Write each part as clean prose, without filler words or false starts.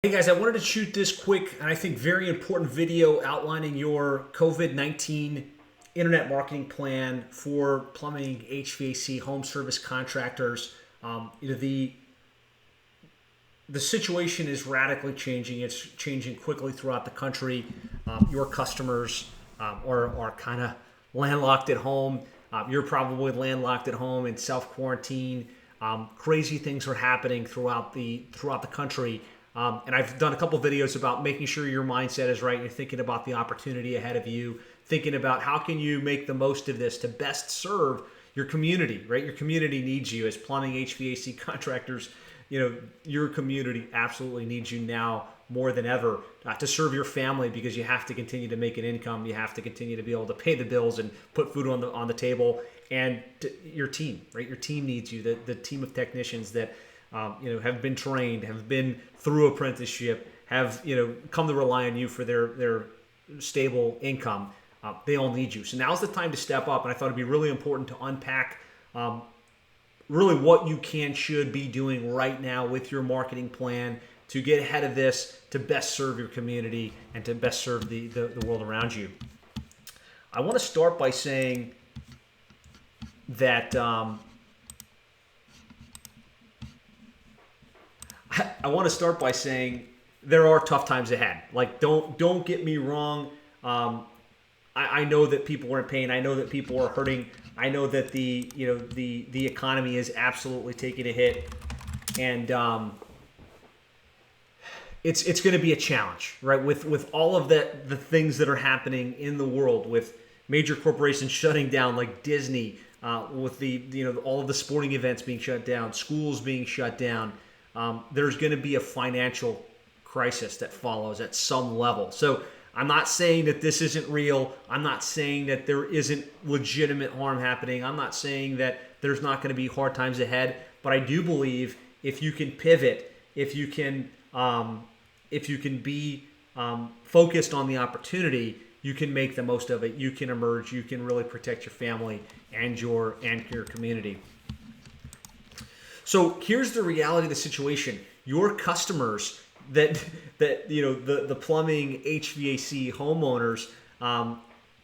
Hey guys, I wanted to shoot this quick and I think very important video outlining your COVID-19 internet marketing plan for plumbing, HVAC, home service contractors. The situation is radically changing. It's changing quickly throughout the country. Your customers are kind of landlocked at home. You're probably landlocked at home in self-quarantine. Crazy things are happening throughout the country. And I've done a couple videos about making sure your mindset is right. You're thinking about the opportunity ahead of you, thinking about how can you make the most of this to best serve your community, right? Your community needs you as plumbing, HVAC contractors. Your community absolutely needs you now more than ever to serve your family, because you have to continue to make an income. You have to continue to be able to pay the bills and put food on the table. And your team, right? Your team needs you. The team of technicians that have been trained, have been through apprenticeship, have come to rely on you for their stable income. They all need you. So now's the time to step up. And I thought it'd be really important to unpack really what you should be doing right now with your marketing plan to get ahead of this, to best serve your community and to best serve the world around you. I want to start by saying that there are tough times ahead. Like, don't get me wrong. I know that people are in pain. I know that people are hurting. I know that the economy is absolutely taking a hit, and it's going to be a challenge, right? With all of the things that are happening in the world, with major corporations shutting down like Disney, with all of the sporting events being shut down, schools being shut down. There's going to be a financial crisis that follows at some level. So I'm not saying that this isn't real. I'm not saying that there isn't legitimate harm happening. I'm not saying that there's not going to be hard times ahead. But I do believe if you can pivot, if you can be focused on the opportunity, you can make the most of it. You can emerge. You can really protect your family and your community. So here's the reality of the situation. Your customers the plumbing, HVAC homeowners,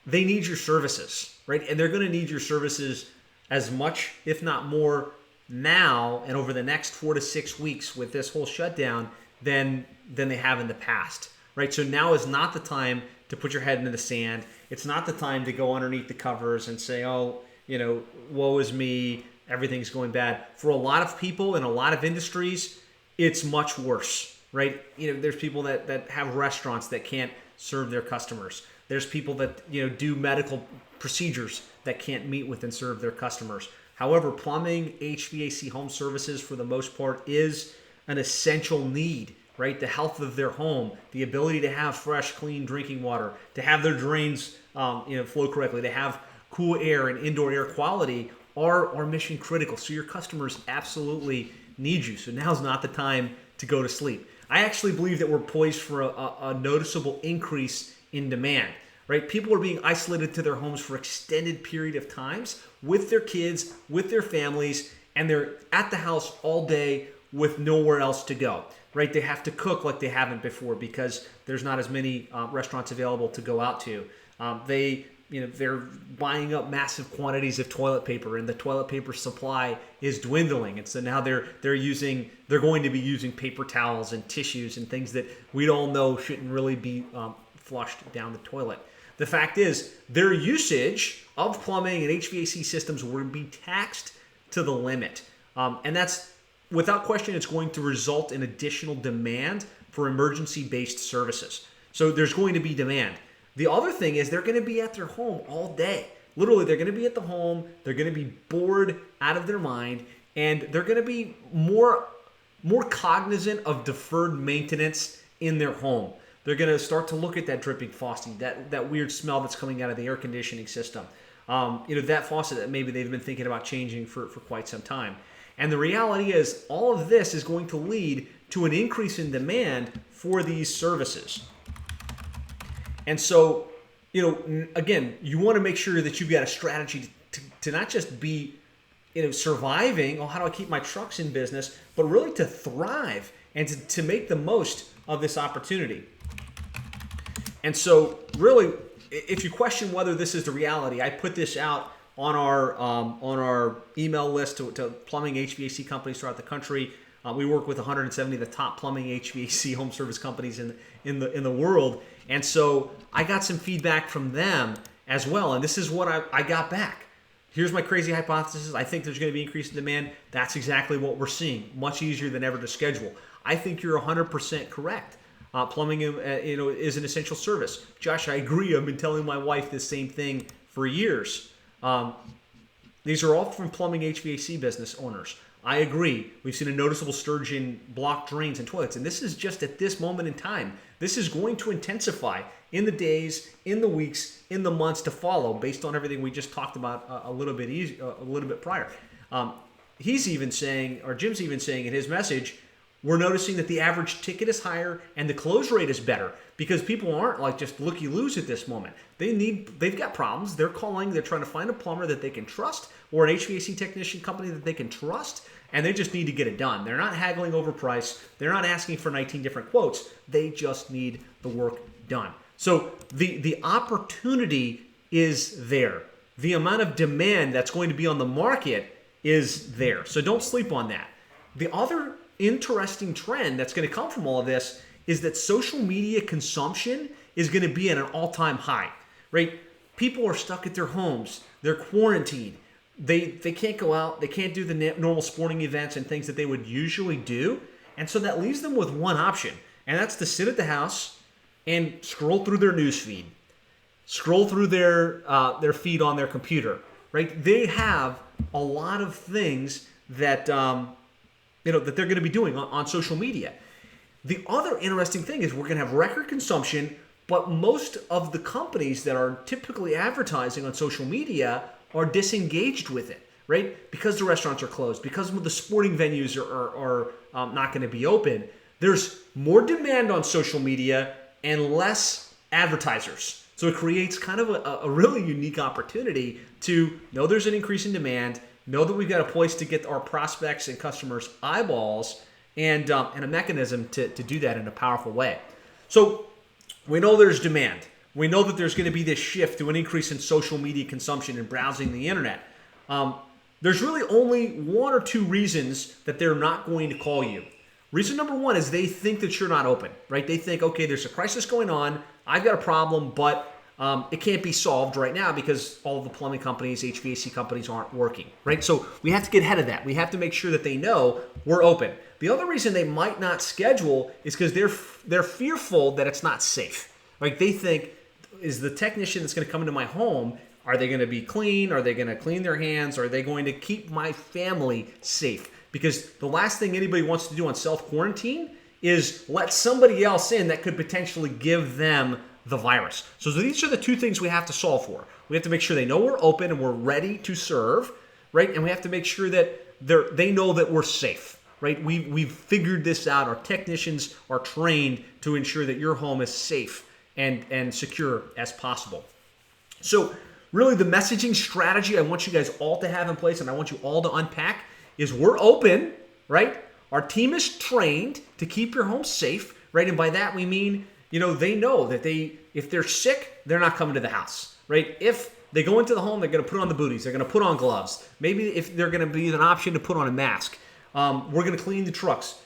they need your services, right? And they're going to need your services as much, if not more, now and over the next 4 to 6 weeks with this whole shutdown than they have in the past, right? So now is not the time to put your head into the sand. It's not the time to go underneath the covers and say, oh, woe is me, everything's going bad. For a lot of people in a lot of industries, it's much worse, right? There's people that have restaurants that can't serve their customers. There's people that do medical procedures that can't meet with and serve their customers. However, plumbing, HVAC home services for the most part is an essential need, right? The health of their home, the ability to have fresh, clean drinking water, to have their drains flow correctly, to have cool air and indoor air quality are mission critical. So your customers absolutely need you. So now's not the time to go to sleep. I actually believe that we're poised for a noticeable increase in demand, right? People are being isolated to their homes for extended period of times with their kids, with their families, and they're at the house all day with nowhere else to go, right? They have to cook like they haven't before because there's not as many restaurants available to go out to. They're buying up massive quantities of toilet paper, and the toilet paper supply is dwindling. And so now they're going to be using paper towels and tissues and things that we all know shouldn't really be flushed down the toilet. The fact is, their usage of plumbing and HVAC systems will be taxed to the limit. And that's, without question, it's going to result in additional demand for emergency-based services. So there's going to be demand. The other thing is they're going to be at their home all day. Literally, they're going to be at the home. They're going to be bored out of their mind, and they're going to be more cognizant of deferred maintenance in their home. They're going to start to look at that dripping faucet, that weird smell that's coming out of the air conditioning system. That faucet that maybe they've been thinking about changing for quite some time. And the reality is all of this is going to lead to an increase in demand for these services. And so, again, you want to make sure that you've got a strategy to not just be, surviving, how do I keep my trucks in business, but really to thrive and to make the most of this opportunity. And so really, if you question whether this is the reality, I put this out on our email list to plumbing HVAC companies throughout the country. We work with 170 of the top plumbing HVAC home service companies in the world. And so I got some feedback from them as well. And this is what I got back. Here's my crazy hypothesis. I think there's going to be increased demand. That's exactly what we're seeing. Much easier than ever to schedule. I think you're 100% correct. Plumbing, is an essential service. Josh, I agree. I've been telling my wife the same thing for years. These are all from plumbing HVAC business owners. I agree. We've seen a noticeable surge in blocked drains and toilets, and this is just at this moment in time. This is going to intensify in the days, in the weeks, in the months to follow, based on everything we just talked about a little bit prior. He's even saying, or Jim's even saying in his message, we're noticing that the average ticket is higher and the close rate is better because people aren't like just looky-loos at this moment. They've got problems. They're calling. They're trying to find a plumber that they can trust or an HVAC technician company that they can trust, and they just need to get it done. They're not haggling over price. They're not asking for 19 different quotes. They just need the work done. So the opportunity is there. The amount of demand that's going to be on the market is there. So don't sleep on that. The other interesting trend that's going to come from all of this is that social media consumption is going to be at an all-time high, right? People are stuck at their homes. They're quarantined. They can't go out. They can't do the normal sporting events and things that they would usually do. And so that leaves them with one option, and that's to sit at the house and scroll through their news feed, scroll through their feed on their computer, right? They have a lot of things that that they're going to be doing on social media. The other interesting thing is we're going to have record consumption, but most of the companies that are typically advertising on social media are disengaged with it, right? Because the restaurants are closed, because the sporting venues are not going to be open. There's more demand on social media and less advertisers. So it creates kind of a really unique opportunity to know there's an increase in demand, know that we've got a place to get our prospects and customers' eyeballs, and a mechanism to do that in a powerful way. So we know there's demand. We know that there's going to be this shift to an increase in social media consumption and browsing the internet. There's really only one or two reasons that they're not going to call you. Reason number one is they think that you're not open, right? They think, okay, there's a crisis going on. I've got a problem, but it can't be solved right now because all of the plumbing companies, HVAC companies aren't working, right? So we have to get ahead of that. We have to make sure that they know we're open. The other reason they might not schedule is because they're fearful that it's not safe, right? They think, is the technician that's going to come into my home, are they going to be clean? Are they going to clean their hands? Are they going to keep my family safe? Because the last thing anybody wants to do on self-quarantine is let somebody else in that could potentially give them the virus. So these are the two things we have to solve for. We have to make sure they know we're open and we're ready to serve, right? And we have to make sure that they know that we're safe, right? We've figured this out. Our technicians are trained to ensure that your home is safe and secure as possible. So really the messaging strategy I want you guys all to have in place and I want you all to unpack is we're open, right? Our team is trained to keep your home safe, right? And by that we mean, they know that if they're sick, they're not coming to the house, right? If they go into the home, they're going to put on the booties. They're going to put on gloves. Maybe if they're going to be an option to put on a mask. We're going to clean the trucks.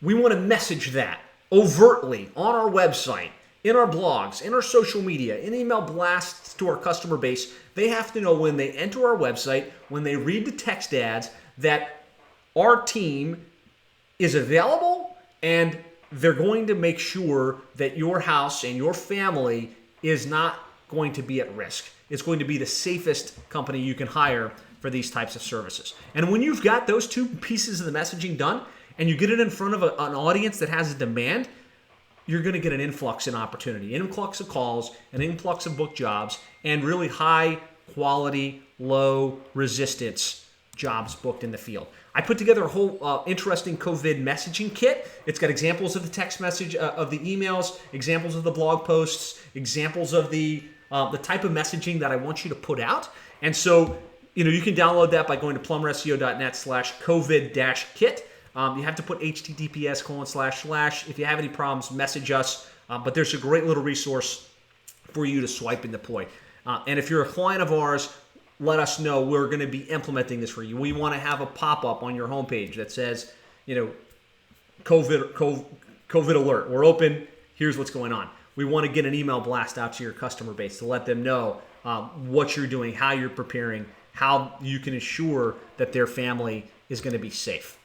We want to message that overtly on our website, in our blogs, in our social media, in email blasts to our customer base. They have to know when they enter our website, when they read the text ads, that our team is available and they're going to make sure that your house and your family is not going to be at risk. It's going to be the safest company you can hire for these types of services. And when you've got those two pieces of the messaging done and you get it in front of an audience that has a demand, you're going to get an influx in opportunity, an influx of calls, an influx of book jobs, and really high quality, low resistance jobs booked in the field. I put together a whole interesting COVID messaging kit. It's got examples of the text message, of the emails, examples of the blog posts, examples of the type of messaging that I want you to put out. And so, you can download that by going to plumberseo.net/COVID-kit. You have to put https:// If you have any problems, message us. But there's a great little resource for you to swipe and deploy. And if you're a client of ours, let us know. We're going to be implementing this for you. We want to have a pop-up on your homepage that says, COVID alert. We're open. Here's what's going on. We want to get an email blast out to your customer base to let them know what you're doing, how you're preparing, how you can ensure that their family is going to be safe.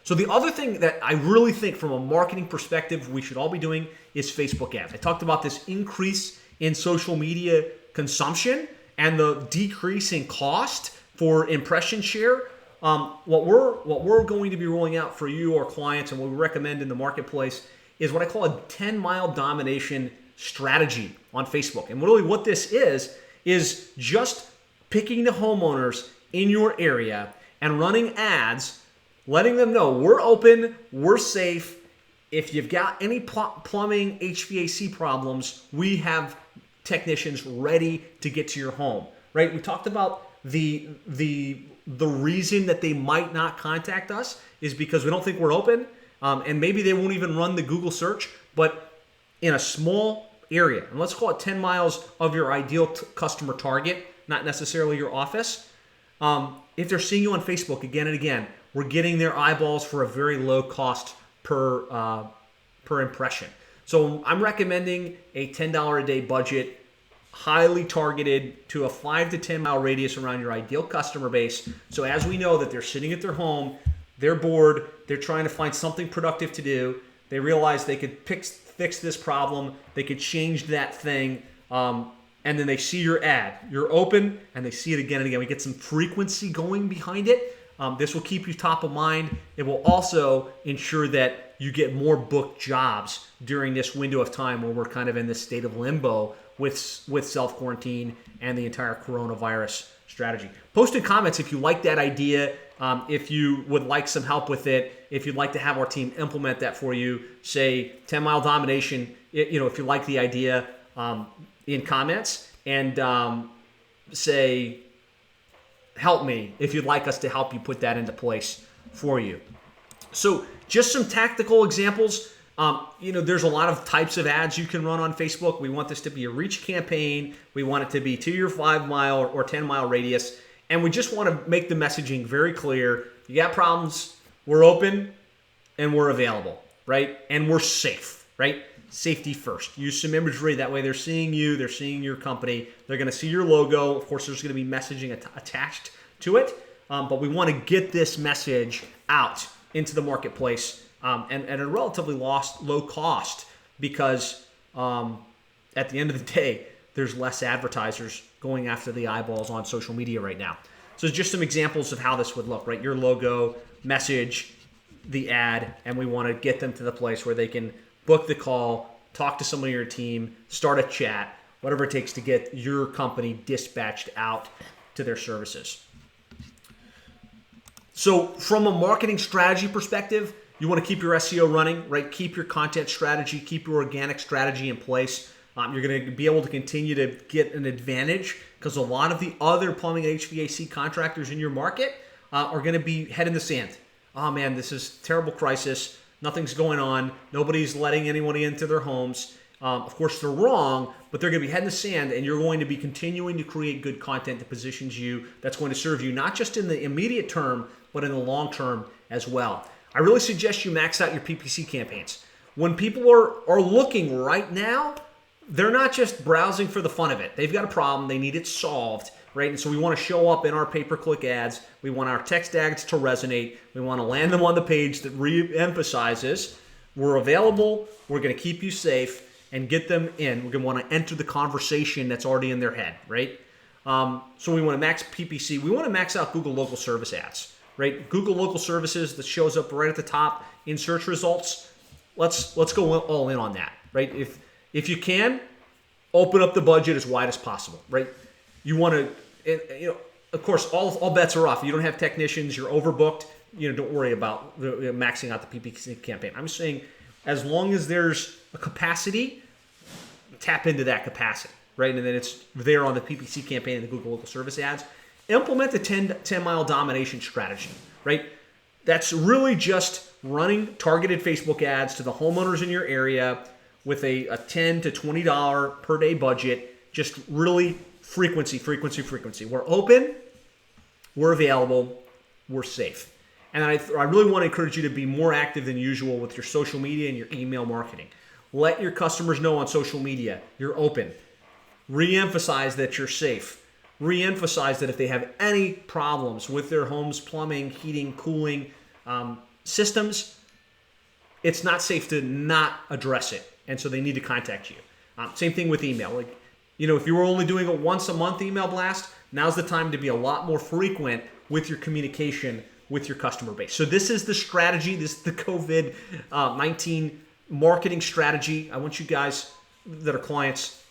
So the other thing that I really think from a marketing perspective we should all be doing is Facebook ads. I talked about this increase in social media consumption and the decrease in cost for impression share. What we're going to be rolling out for you, our clients, and what we recommend in the marketplace is what I call a 10-mile domination strategy on Facebook. And really what this is just picking the homeowners in your area and running ads, letting them know we're open, we're safe. If you've got any plumbing, HVAC problems, we have technicians ready to get to your home, right? We talked about the reason that they might not contact us is because we don't think we're open, and maybe they won't even run the Google search, but in a small area, and let's call it 10 miles of your ideal customer target, not necessarily your office. If they're seeing you on Facebook again and again, we're getting their eyeballs for a very low cost per impression. So I'm recommending a $10 a day budget, highly targeted to a 5 to 10 mile radius around your ideal customer base. So as we know that they're sitting at their home, they're bored, they're trying to find something productive to do, they realize they could fix this problem, they could change that thing, and then they see your ad. You're open, and they see it again and again. We get some frequency going behind it. This will keep you top of mind. It will also ensure that you get more booked jobs during this window of time where we're kind of in this state of limbo with self-quarantine and the entire coronavirus strategy. Post in comments if you like that idea, if you would like some help with it, if you'd like to have our team implement that for you, say 10-mile domination, if you like the idea, in comments, and say help me if you'd like us to help you put that into place for you. So just some tactical examples. There's a lot of types of ads you can run on Facebook. We want this to be a reach campaign. We want it to be to your 5 mile or 10 mile radius. And we just want to make the messaging very clear. You got problems, we're open and we're available, right? And we're safe, right? Safety first. Use some imagery. That way they're seeing you, they're seeing your company. They're going to see your logo. Of course, there's going to be messaging attached to it. But we want to get this message out into the marketplace and at a relatively low cost because at the end of the day, there's less advertisers going after the eyeballs on social media right now. So just some examples of how this would look, right? Your logo, message, the ad, and we want to get them to the place where they can book the call, talk to someone on your team, start a chat, whatever it takes to get your company dispatched out to their services. So from a marketing strategy perspective, you want to keep your SEO running, right? Keep your content strategy, keep your organic strategy in place. You're going to be able to continue to get an advantage because a lot of the other plumbing and HVAC contractors in your market are going to be head in the sand. Oh man, this is a terrible crisis. Nothing's going on. Nobody's letting anyone into their homes. Of course, they're wrong, but they're going to be head in the sand, and you're going to be continuing to create good content that positions you, that's going to serve you not just in the immediate term, but in the long term as well. I really suggest you max out your PPC campaigns. When people are looking right now, they're not just browsing for the fun of it. They've got a problem. They need it solved, right? And so we want to show up in our pay-per-click ads. We want our text ads to resonate. We want to land them on the page that re-emphasizes we're available, we're going to keep you safe, and get them in. We're going to want to enter the conversation that's already in their head, right? So we want to max PPC. We want to max out Google Local Service ads, right? Google Local Services that shows up right at the top in search results. Let's go all in on that, right? If you can, open up the budget as wide as possible, right? You want to, of course, all bets are off. You don't have technicians, you're overbooked. Don't worry about maxing out the PPC campaign. I'm saying as long as there's a capacity, tap into that capacity, right? And then it's there on the PPC campaign and the Google Local Service ads. Implement the 10-mile domination strategy, right? That's really just running targeted Facebook ads to the homeowners in your area with a $10 to $20 per day budget. Just really frequency. We're open, we're available, we're safe. And I really want to encourage you to be more active than usual with your social media and your email marketing. Let your customers know on social media you're open. Re-emphasize that you're safe. Re-emphasize that if they have any problems with their home's plumbing, heating, cooling systems, it's not safe to not address it. And so they need to contact you. Same thing with email. Like, if you were only doing a once a month email blast, now's the time to be a lot more frequent with your communication with your customer base. So this is the strategy. This is the COVID-19 marketing strategy. I want you guys that are clients,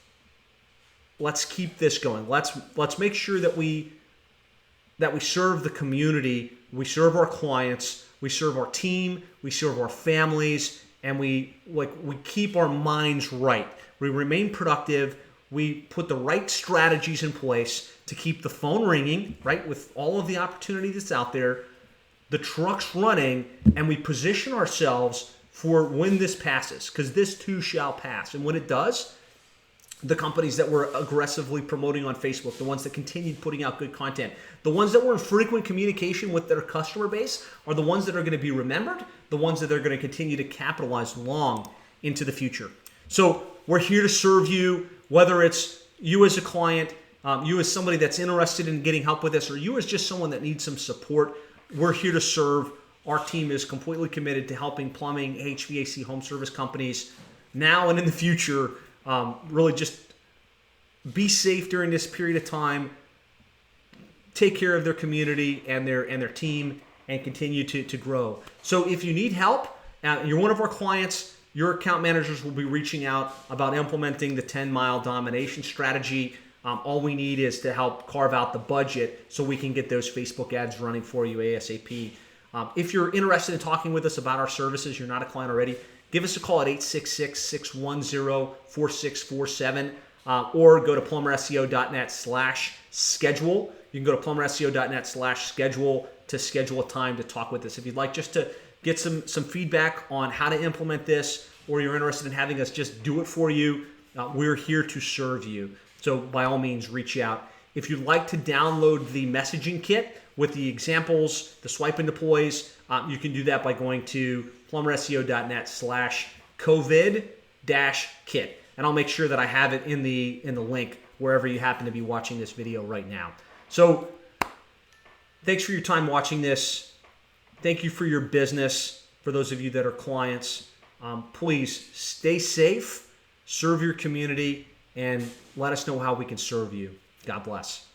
let's keep this going. Let's make sure that we serve the community, we serve our clients, we serve our team, we serve our families, and we keep our minds right. We remain productive. We put the right strategies in place to keep the phone ringing, right, with all of the opportunity that's out there, the trucks running, and we position ourselves for when this passes, because this too shall pass. And when it does, the companies that we're aggressively promoting on Facebook, the ones that continued putting out good content, the ones that were in frequent communication with their customer base are the ones that are going to be remembered, the ones that are going to continue to capitalize long into the future. So we're here to serve you, whether it's you as a client, you as somebody that's interested in getting help with this, or you as just someone that needs some support. We're here to serve. Our team is completely committed to helping plumbing, HVAC, home service companies now and in the future really just be safe during this period of time, take care of their community and their team, and continue to grow. So if you need help, you're one of our clients, your account managers will be reaching out about implementing the 10-mile domination strategy. All we need is to help carve out the budget so we can get those Facebook ads running for you ASAP. If you're interested in talking with us about our services, you're not a client already, give us a call at 866-610-4647 or go to plumberseo.net/schedule. You can go to plumberseo.net/schedule to schedule a time to talk with us. If you'd like just to get some feedback on how to implement this, or you're interested in having us just do it for you, we're here to serve you. So by all means, reach out. If you'd like to download the messaging kit with the examples, the swipe and deploys, you can do that by going to plumberseo.net/COVID-kit. And I'll make sure that I have it in the link wherever you happen to be watching this video right now. So thanks for your time watching this. Thank you for your business. For those of you that are clients, please stay safe, serve your community, and let us know how we can serve you. God bless.